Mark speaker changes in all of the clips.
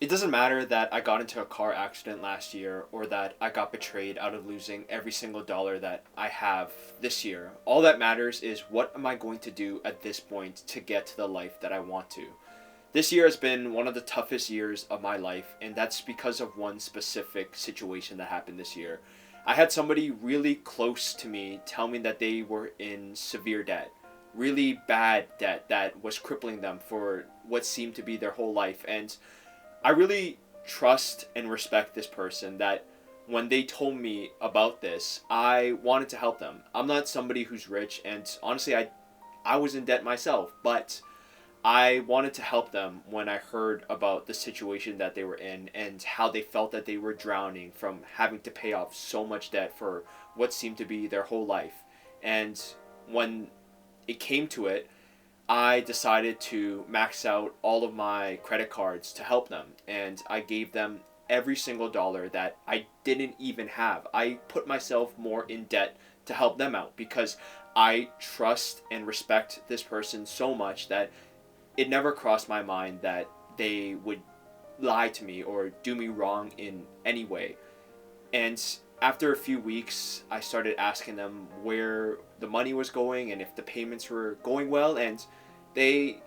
Speaker 1: It doesn't matter that I got into a car accident last year or that I got betrayed out of losing every single dollar that I have this year. All that matters is what am I going to do at this point to get to the life that I want to. This year has been one of the toughest years of my life, and that's because of one specific situation that happened this year. I had somebody really close to me tell me that they were in severe debt, really bad debt that was crippling them for what seemed to be their whole life. And I really trust and respect this person that when they told me about this, I wanted to help them. I'm not somebody who's rich, and honestly, I was in debt myself, but I wanted to help them when I heard about the situation that they were in and how they felt that they were drowning from having to pay off so much debt for what seemed to be their whole life. And when it came to it, I decided to max out all of my credit cards to help them. And I gave them every single dollar that I didn't even have. I put myself more in debt to help them out because I trust and respect this person so much that it never crossed my mind that they would lie to me or do me wrong in any way. And after a few weeks, I started asking them where the money was going and if the payments were going well, and they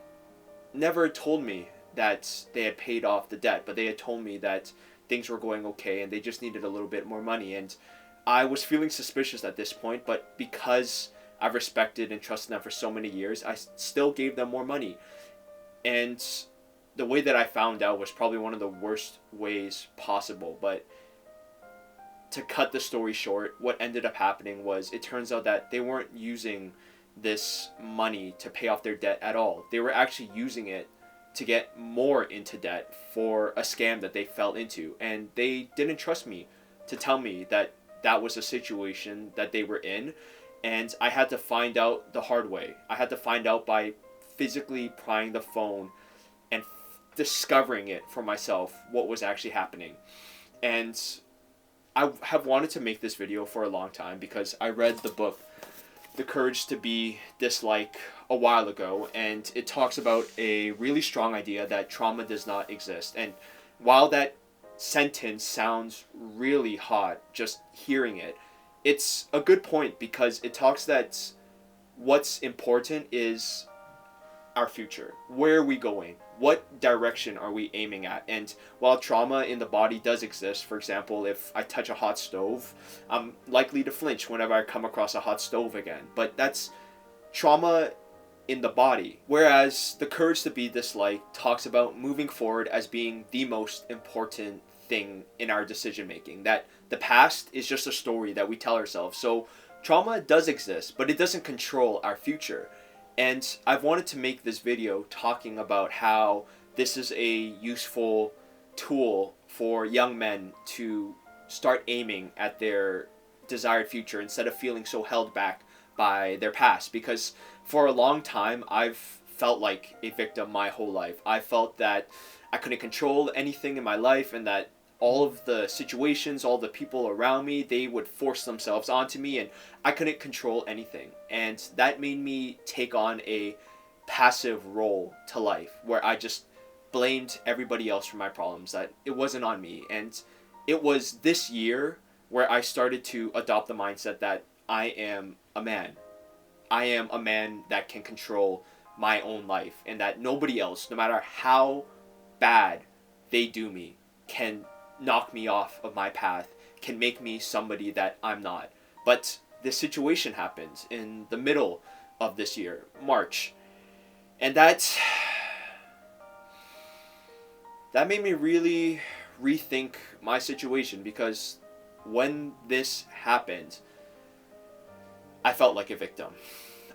Speaker 1: never told me that they had paid off the debt, but they had told me that things were going okay and they just needed a little bit more money. And I was feeling suspicious at this point, but because I've respected and trusted them for so many years, I still gave them more money. And the way that I found out was probably one of the worst ways possible, but to cut the story short, what ended up happening was it turns out that they weren't using this money to pay off their debt at all. They were actually using it to get more into debt for a scam that they fell into, and they didn't trust me to tell me that that was a situation that they were in, and I had to find out the hard way. I had to find out by physically prying the phone and discovering it for myself what was actually happening. And I have wanted to make this video for a long time because I read the book The Courage to Be Disliked a while ago, and it talks about a really strong idea that trauma does not exist. And while that sentence sounds really hot just hearing it, it's a good point because it talks that what's important is our future. Where are we going? What direction are we aiming at? And while trauma in the body does exist, for example, if I touch a hot stove, I'm likely to flinch whenever I come across a hot stove again. But that's trauma in the body. Whereas the courage to be disliked talks about moving forward as being the most important thing in our decision making. That the past is just a story that we tell ourselves. So trauma does exist, but it doesn't control our future. And I've wanted to make this video talking about how this is a useful tool for young men to start aiming at their desired future instead of feeling so held back by their past. Because for a long time, I've felt like a victim my whole life. I felt that I couldn't control anything in my life and that all of the situations, all the people around me, they would force themselves onto me and I couldn't control anything. And that made me take on a passive role to life where I just blamed everybody else for my problems, that it wasn't on me. And it was this year where I started to adopt the mindset that I am a man. I am a man that can control my own life and that nobody else, no matter how bad they do me, can knock me off of my path, can make me somebody that I'm not. But this situation happened in the middle of this year, March. And that made me really rethink my situation because when this happened, I felt like a victim.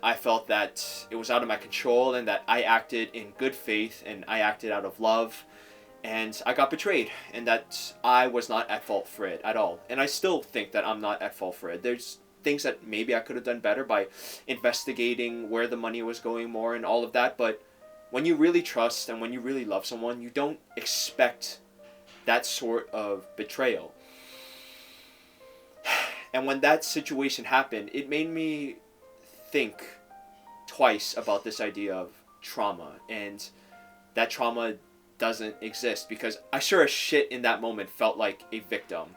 Speaker 1: I felt that it was out of my control and that I acted in good faith and I acted out of love. And I got betrayed, and that I was not at fault for it at all. And I still think that I'm not at fault for it. There's things that maybe I could have done better by investigating where the money was going more and all of that. But when you really trust and when you really love someone, you don't expect that sort of betrayal. And when that situation happened, it made me think twice about this idea of trauma. And that trauma doesn't exist, because I sure as shit in that moment felt like a victim.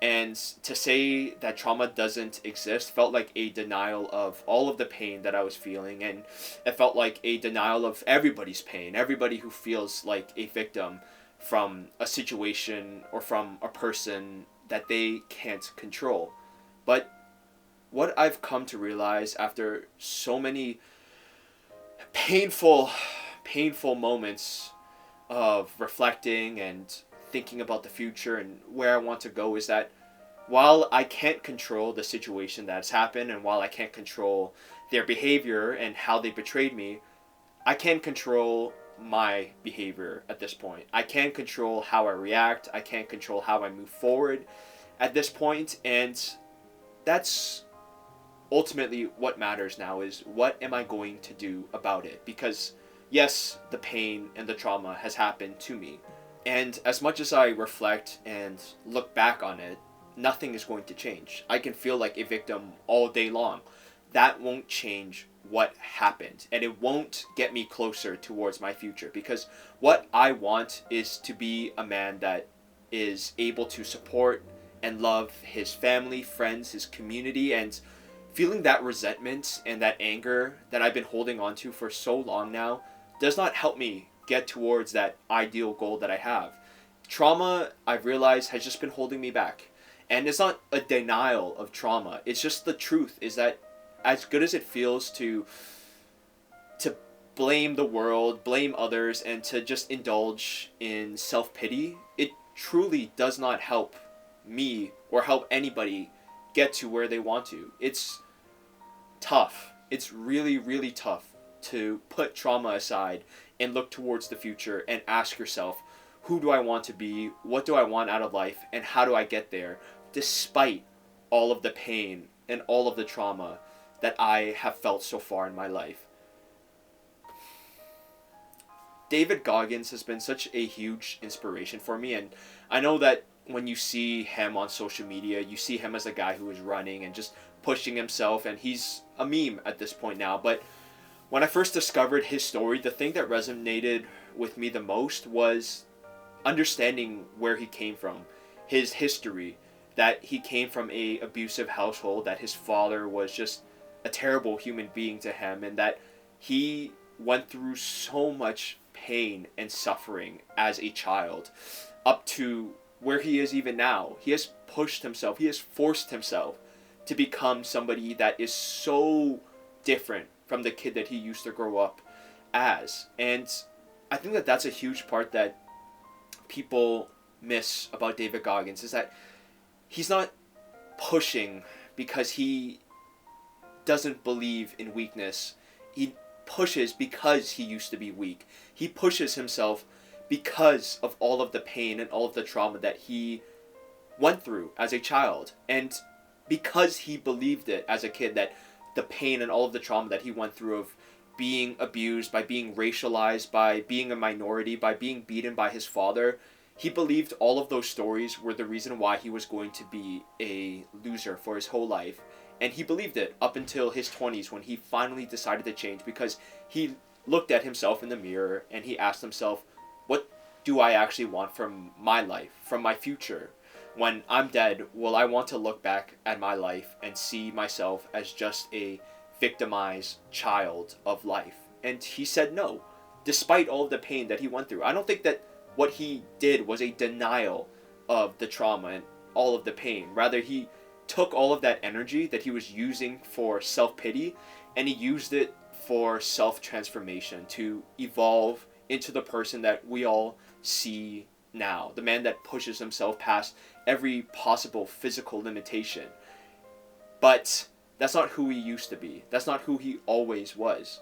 Speaker 1: And to say that trauma doesn't exist felt like a denial of all of the pain that I was feeling, and it felt like a denial of everybody's pain, everybody who feels like a victim from a situation or from a person that they can't control. But what I've come to realize after so many painful, painful moments of reflecting and thinking about the future and where I want to go is that while I can't control the situation that's happened, and while I can't control their behavior and how they betrayed me, I can control my behavior at this point. I can control how I react. I can control how I move forward at this point, and that's ultimately what matters now, is what am I going to do about it? Because yes, the pain and the trauma has happened to me. And as much as I reflect and look back on it, nothing is going to change. I can feel like a victim all day long. That won't change what happened, and it won't get me closer towards my future, because what I want is to be a man that is able to support and love his family, friends, his community, and feeling that resentment and that anger that I've been holding on to for so long now does not help me get towards that ideal goal that I have. Trauma, I've realized, has just been holding me back. And it's not a denial of trauma. It's just the truth is that as good as it feels to blame the world, blame others, and to just indulge in self-pity, it truly does not help me or help anybody get to where they want to. It's tough. It's really, really tough to put trauma aside and look towards the future and ask yourself, who do I want to be? What do I want out of life? And how do I get there? Despite all of the pain and all of the trauma that I have felt so far in my life. David Goggins has been such a huge inspiration for me, and I know that when you see him on social media, you see him as a guy who is running and just pushing himself, and he's a meme at this point now. But when I first discovered his story, the thing that resonated with me the most was understanding where he came from, his history, that he came from a abusive household, that his father was just a terrible human being to him, and that he went through so much pain and suffering as a child up to where he is even now. He has pushed himself, he has forced himself to become somebody that is so different from the kid that he used to grow up as. And I think that that's a huge part that people miss about David Goggins, is that he's not pushing because he doesn't believe in weakness. He pushes because he used to be weak. He pushes himself because of all of the pain and all of the trauma that he went through as a child. And because he believed it as a kid, that the pain and all of the trauma that he went through of being abused, by being racialized, by being a minority, by being beaten by his father, he believed all of those stories were the reason why he was going to be a loser for his whole life. And he believed it up until his 20s, when he finally decided to change, because he looked at himself in the mirror and he asked himself, what do I actually want from my life, from my future? When I'm dead, will I want to look back at my life and see myself as just a victimized child of life? And he said no, despite all of the pain that he went through. I don't think that what he did was a denial of the trauma and all of the pain. Rather, he took all of that energy that he was using for self-pity, and he used it for self-transformation, to evolve into the person that we all see now. The man that pushes himself past every possible physical limitation. But that's not who he used to be. That's not who he always was.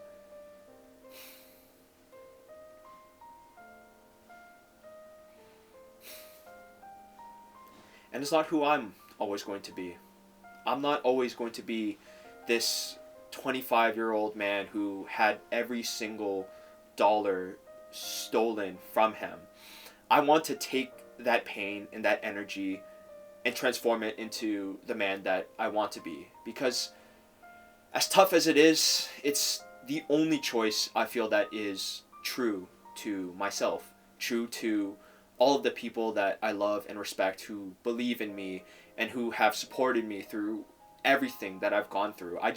Speaker 1: And it's not who I'm always going to be. I'm not always going to be this 25-year-old man who had every single dollar stolen from him. I want to take that pain and that energy and transform it into the man that I want to be. Because as tough as it is, it's the only choice I feel that is true to myself. true to all of the people that I love and respect who believe in me and who have supported me through everything that I've gone through. I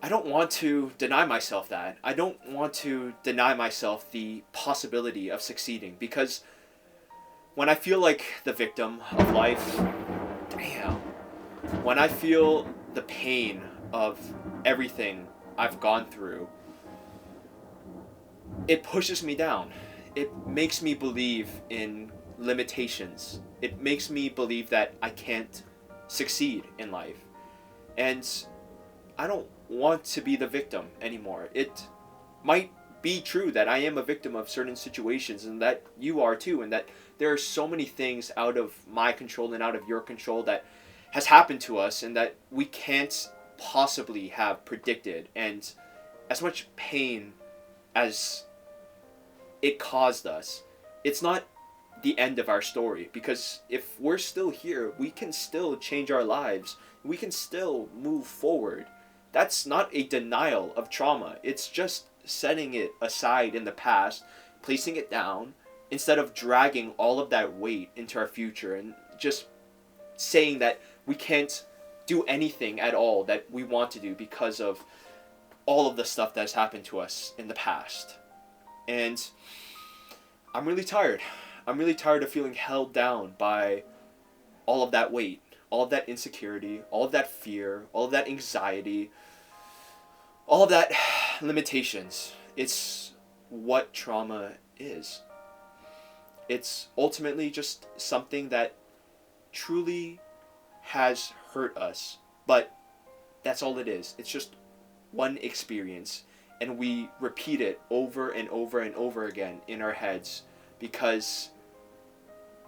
Speaker 1: don't want to deny myself that. I don't want to deny myself the possibility of succeeding, because when I feel like the victim of life, damn, when I feel the pain of everything I've gone through, it pushes me down. It makes me believe in limitations. It makes me believe that I can't succeed in life. And I don't want to be the victim anymore. It might be true that I am a victim of certain situations, and that you are too, and that there are so many things out of my control and out of your control that has happened to us and that we can't possibly have predicted. And as much pain as it caused us, it's not the end of our story, because if we're still here, we can still change our lives. We can still move forward. That's not a denial of trauma. It's just setting it aside in the past, placing it down, instead of dragging all of that weight into our future and just saying that we can't do anything at all that we want to do because of all of the stuff that's happened to us in the past. And I'm really tired. I'm really tired of feeling held down by all of that weight, all of that insecurity, all of that fear, all of that anxiety, all of that limitations. It's what trauma is. It's ultimately just something that truly has hurt us, but that's all it is. It's just one experience, and we repeat it over and over and over again in our heads because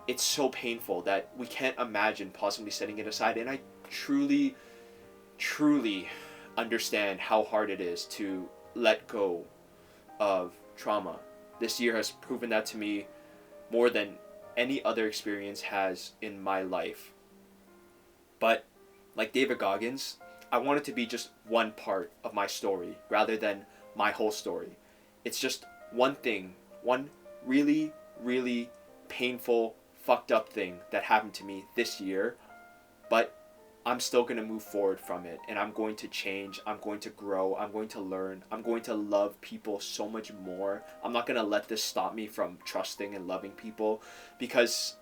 Speaker 1: it's so painful that we can't imagine possibly setting it aside. And I truly, truly understand how hard it is to let go of trauma. This year has proven that to me more than any other experience has in my life. But like David Goggins, I want it to be just one part of my story rather than my whole story. It's just one thing, one really, really painful, fucked up thing that happened to me this year, but I'm still going to move forward from it, and I'm going to change, I'm going to grow, I'm going to learn, I'm going to love people so much more. I'm not going to let this stop me from trusting and loving people, because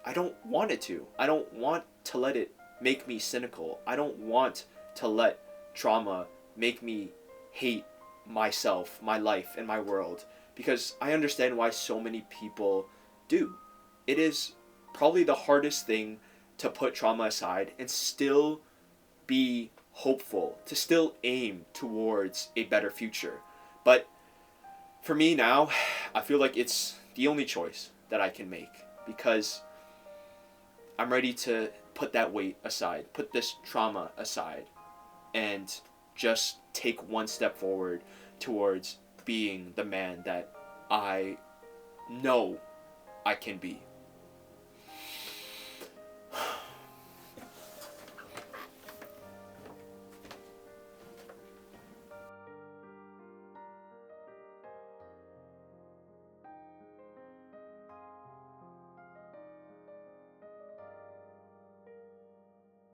Speaker 1: I don't want it to. I don't want to let it make me cynical. I don't want to let trauma make me hate myself, my life, and my world, because I understand why so many people do. It is probably the hardest thing to put trauma aside and still be hopeful, to still aim towards a better future. But for me now, I feel like it's the only choice that I can make, because I'm ready to put that weight aside, put this trauma aside, and just take one step forward towards being the man that I know I can be.